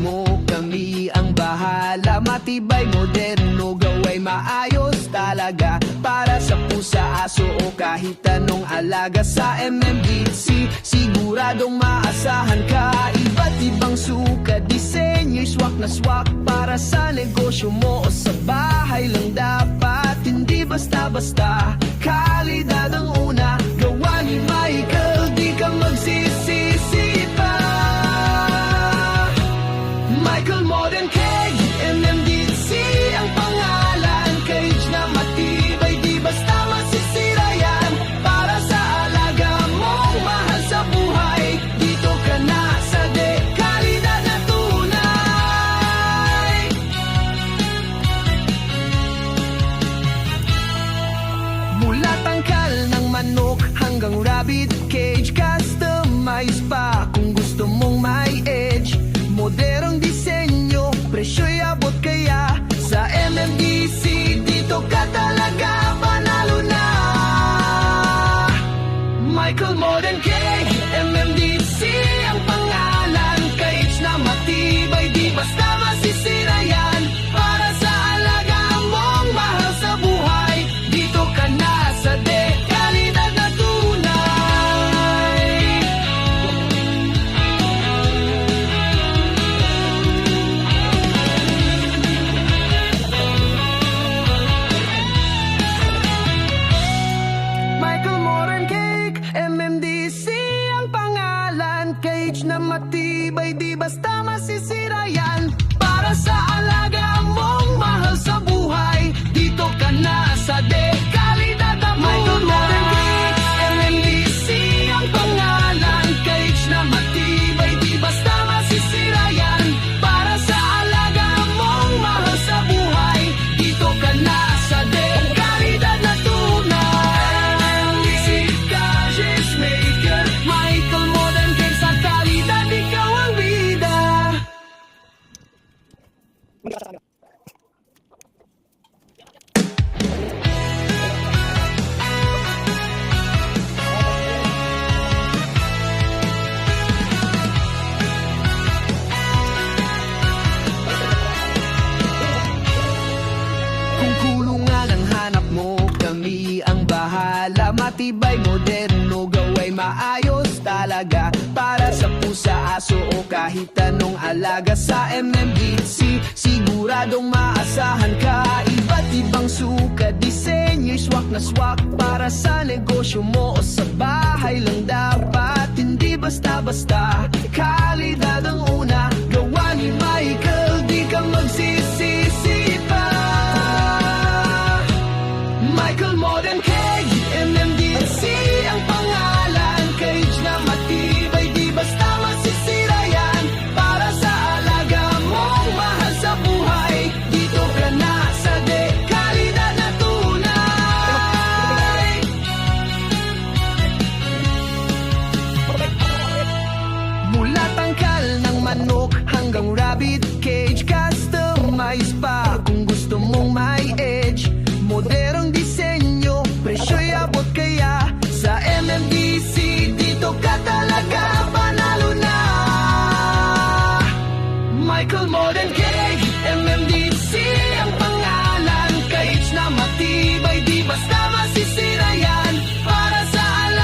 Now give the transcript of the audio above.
mo, kami ang bahala. Matibay, moderno, gaway maayos talaga. Para sa pusa, aso o kahit anong alaga. Sa MMDC, siguradong maasahan ka. Iba't ibang sukat, disenyo'y swak na swak. Para sa negosyo mo o sa bahay lang dapat. Hindi basta-basta, kalidad ang una. Gawa ni Michael, di ka magsisisi pa. Michael Modern Cage, MMDC ang pangalan. Cage na matibay, di basta masisira yan. Para sa alaga mong mahal sa buhay, dito ka na sa kalidad na tunay. Mula tangkal ng manok hanggang rabbit cage, customize pa kung gusto mong may edge. Modernong disenyo, presyo'y abot kaya. Sa MMDC, dito ka talaga panalo na. Michael Modern Cage, MMDC ang pangalan. Cage na matibay, di basta masisira yan. Para sa alaga mong mahal sa buhay, dito ka na sa kalidad na tunay. Michael Modern Cake, MMDC ang pangalan. Cage na matibay, di basta masisira yan. Para sa alaga mong mahal sa buhay, dito ka na sa kalidad na Michael Modern Cake, MMDC ang pangalan. Cage na matibay, di basta masisira yan. Para sa alaga mong mahal sa buhay, dito ka na sa kalidad na tunay. Cages Maker, Michael Modern Cake, sa kalidad ikaw ang bida. Kung kulungan ang hanap mo, kami ang bahala. Matibay, moderno, gaway maayos talaga. Para sa pusa, aso o kahit anong alaga. Sa MMDC, siguradong maasahan ka. Iba't ibang sukat, disenyo'y swak na swak. Para sa negosyo mo o sa bahay lang dapat. Hindi basta-basta, kalidad ang una. Gawa ni Michael, di ka magsisisi pa. Michael Modern Cage, MMDC ang pangalan. Cage na matibay, di basta masisira yan. Para sa alaga mong mahal sa buhay, dito ka na sa kalidad na tunay. Mula tangkal ng manok hanggang rabbit cage, customize pa kung gusto mong may edge. Modernong disenyo, presyo'y abot kaya. Sa MMDC, dito ka talaga panalo na. Michael Modern Cage, MMDC